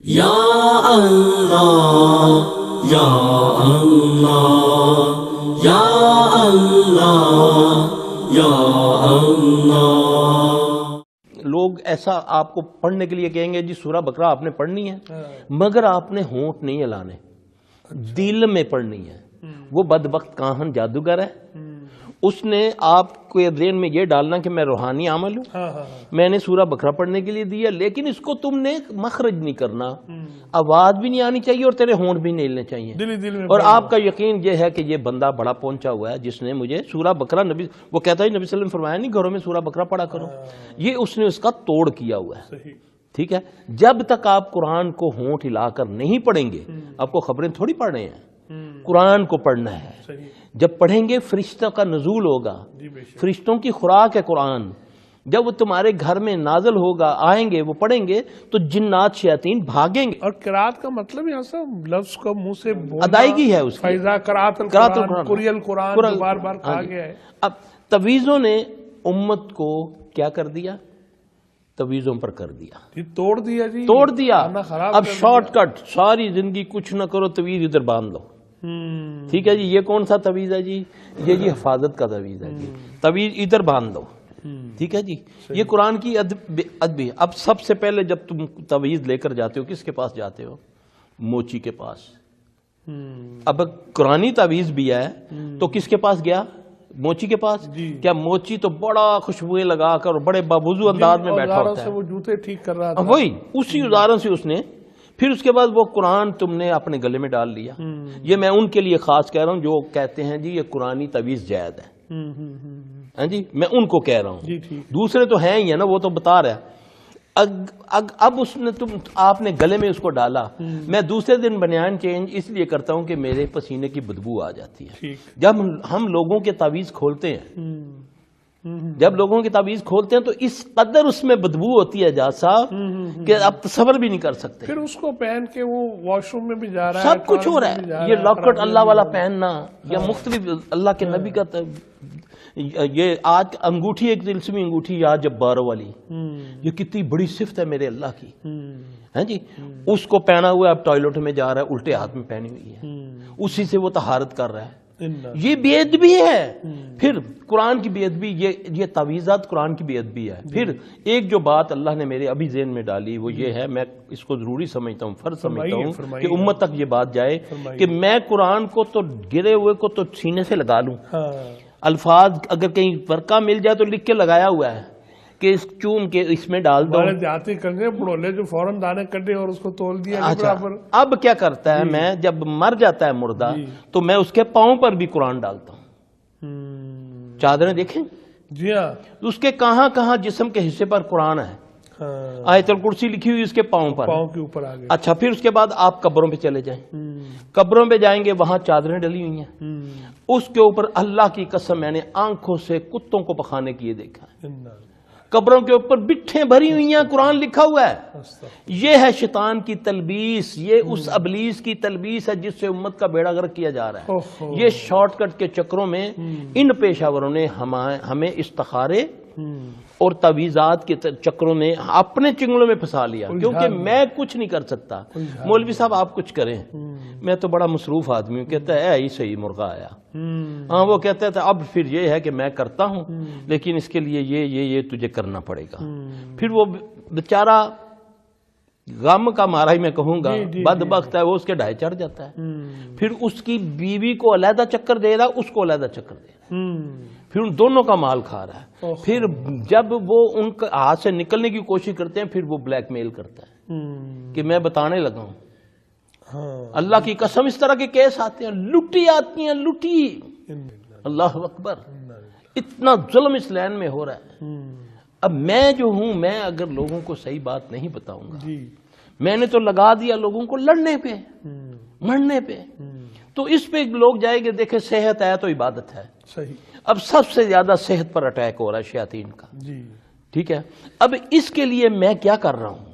یا اللہ یا اللہ یا اللہ یا اللہ۔ لوگ ایسا آپ کو پڑھنے کے لیے کہیں گے جی سورہ بقرہ آپ نے پڑھنی ہے، مگر آپ نے ہونٹ نہیں ہلانے، دل میں پڑھنی ہے۔ وہ بدبخت کاہن جادوگر ہے، اس نے آپ کو ذہن میں یہ ڈالنا کہ میں روحانی عمل ہوں، میں نے سورہ بقرہ پڑھنے کے لیے دیا، لیکن اس کو تم نے مخرج نہیں کرنا، آواز بھی نہیں آنی چاہیے اور تیرے ہونٹ بھی نہیں ہلنے چاہیے۔ اور آپ کا یقین یہ ہے کہ یہ بندہ بڑا پہنچا ہوا ہے جس نے مجھے سورہ بقرہ، نبی وہ کہتا ہے نبی صلی اللہ علیہ وسلم فرمایا نہیں گھروں میں سورہ بقرہ پڑھا کرو، یہ اس نے اس کا توڑ کیا ہوا ہے۔ ٹھیک ہے، جب تک آپ قرآن کو ہونٹ ہلا کر نہیں پڑھیں گے، آپ کو خبریں تھوڑی پڑھ رہے ہیں، قرآن کو پڑھنا ہے۔ جب پڑھیں گے فرشتوں کا نزول ہوگا، فرشتوں کی خوراک ہے قرآن، جب وہ تمہارے گھر میں نازل ہوگا، آئیں گے، وہ پڑھیں گے تو جنات شیاطین بھاگیں گے۔ اور قرات کا مطلب یہاں سے لفظ کو منہ سے بولنا، ادائیگی ہے اس کی، فیضا قرات القرآن، قری القرآن بار بار کہا گیا ہے۔ اب تویزوں نے امت کو کیا کر دیا؟ تویزوں پر کر دیا، توڑ دیا جی، توڑ دیا۔ اب کر شارٹ کٹ، ساری زندگی کچھ نہ کرو، تویز ادھر باندھ لو۔ ٹھیک ہے جی، یہ کون سا تویز ہے جی؟ یہ جی حفاظت کا تویز ہے جی، تویز ادھر باندھ دو۔ ٹھیک ہے جی، یہ قرآن کی ادبی۔ اب سب سے پہلے جب تم تویز لے کر جاتے ہو، کس کے پاس جاتے ہو؟ موچی کے پاس۔ اب قرآنی تویز بھی ہے تو کس کے پاس گیا؟ موچی کے پاس۔ کیا موچی تو بڑا خوشبوئیں لگا کر بڑے بابوزو انداز میں بیٹھا ہوتا ہے، وہ جوتے ٹھیک کر رہا تھا، وہی اسی اداروں سے اس نے، پھر اس کے بعد وہ قرآن تم نے اپنے گلے میں ڈال لیا۔ یہ میں ان کے لیے خاص کہہ رہا ہوں جو کہتے ہیں جی یہ قرآنی تویز جائز ہے، ہاں جی، میں ان کو کہہ رہا ہوں، دوسرے تو ہیں ہی ہے نا، وہ تو بتا رہا ہے۔ اب اس نے آپ نے گلے میں اس کو ڈالا، میں دوسرے دن بنیان چینج اس لیے کرتا ہوں کہ میرے پسینے کی بدبو آ جاتی ہے۔ جب ہم لوگوں کے تعویذ کھولتے ہیں، جب لوگوں کی تعویذ کھولتے ہیں تو اس قدر اس میں بدبو ہوتی ہے جا صاحب کہ آپ تصور بھی نہیں کر سکتے۔ پھر اس کو پہن کے وہ واش روم میں بھی جا رہا ہے، سب کچھ ہو رہا ہے۔ یہ لاکٹ اللہ والا پہننا یا مختلف اللہ کے نبی کا، یہ آج انگوٹھی، ایک دلسمی انگوٹھی یا جباروں والی، یہ کتنی بڑی صفت ہے میرے اللہ کی، ہاں جی، اس کو پہنا ہوا اب ٹوائلٹ میں جا رہا ہے، الٹے ہاتھ میں پہنی ہوئی ہے، اسی سے وہ طہارت کر رہا ہے۔ یہ بے ادبی ہے۔ پھر قرآن کی بے ادبی، یہ تعویذات قرآن کی بے ادبی ہے۔ پھر ایک جو بات اللہ نے میرے ابھی ذہن میں ڈالی وہ یہ ہے، میں اس کو ضروری سمجھتا ہوں، فرض سمجھتا ہوں کہ امت تک یہ بات جائے کہ میں قرآن کو تو گرے ہوئے کو تو سینے سے لگا لوں، الفاظ اگر کہیں فرقہ مل جائے تو لکھ کے لگایا ہوا ہے کہ اس چوم کے اس میں ڈال دو، جاتے کرنے بڑولے جو فوراً دانے کٹے اور اس کو تول دیا۔ اب کیا کرتا ہے، میں جب مر جاتا ہے مردہ تو میں اس کے پاؤں پر بھی قرآن ڈالتا ہوں۔ چادریں دیکھیں جی ہاں، اس کے کہاں کہاں جسم کے حصے پر قرآن ہے، آیت الکرسی لکھی ہوئی اس کے پاؤں پر، پاؤں کے اوپر آگے۔ اچھا، پھر اس کے بعد آپ قبروں پہ چلے جائیں، قبروں پہ جائیں گے، وہاں چادریں ڈلی ہوئی ہیں، اس کے اوپر اللہ کی قسم میں نے آنکھوں سے کتوں کو پخانے کی دیکھا ہے، قبروں کے اوپر بٹھیں بھری ہوئی ہیں، قرآن لکھا ہوا ہے۔ یہ ہے شیطان کی تلبیس، یہ اس ابلیس کی تلبیس ہے جس سے امت کا بیڑا غرق کیا جا رہا ہے۔ یہ شارٹ کٹ کے چکروں میں ان پیشاوروں نے ہمیں استخارے اور تعویذات کے چکروں میں اپنے چنگلوں میں پھنسا لیا، کیونکہ میں کچھ نہیں کر سکتا، مولوی صاحب آپ کچھ کریں، میں تو بڑا مصروف آدمی ہوں۔ کہتا ہے ہی صحیح مرغہ آیا، ہاں وہ کہتا ہے اب پھر یہ ہے کہ میں کرتا ہوں لیکن اس کے لیے یہ تجھے کرنا پڑے گا۔ پھر وہ بیچارہ غم کا مارا ہی میں کہوں گا، بدبخت ہے، وہ اس کے ڈھائے چڑھ جاتا ہے، پھر اس کی بیوی کو علیحدہ چکر دے رہا، اس کو علیحدہ چکر دے رہا، پھر ان دونوں کا مال کھا رہا ہے۔ پھر جب وہ ان کے ہاتھ سے نکلنے کی کوشش کرتے ہیں پھر وہ بلیک میل کرتا ہے کہ میں بتانے لگا ہوں۔ اللہ کی قسم اس طرح کے کیس آتے ہیں، لٹی آتی ہیں، لٹی، اللہ اکبر، اتنا ظلم اس لین میں ہو رہا ہے۔ اب میں جو ہوں، میں اگر لوگوں کو صحیح بات نہیں بتاؤں گا، میں نے تو لگا دیا لوگوں کو لڑنے پہ، مرنے پہ، تو اس پہ لوگ جائیں گے، دیکھیں صحت ہے تو عبادت ہے۔ اب سب سے زیادہ صحت پر اٹیک ہو رہا ہے شیاطین کا، ٹھیک ہے۔ اب اس کے لیے میں کیا کر رہا ہوں،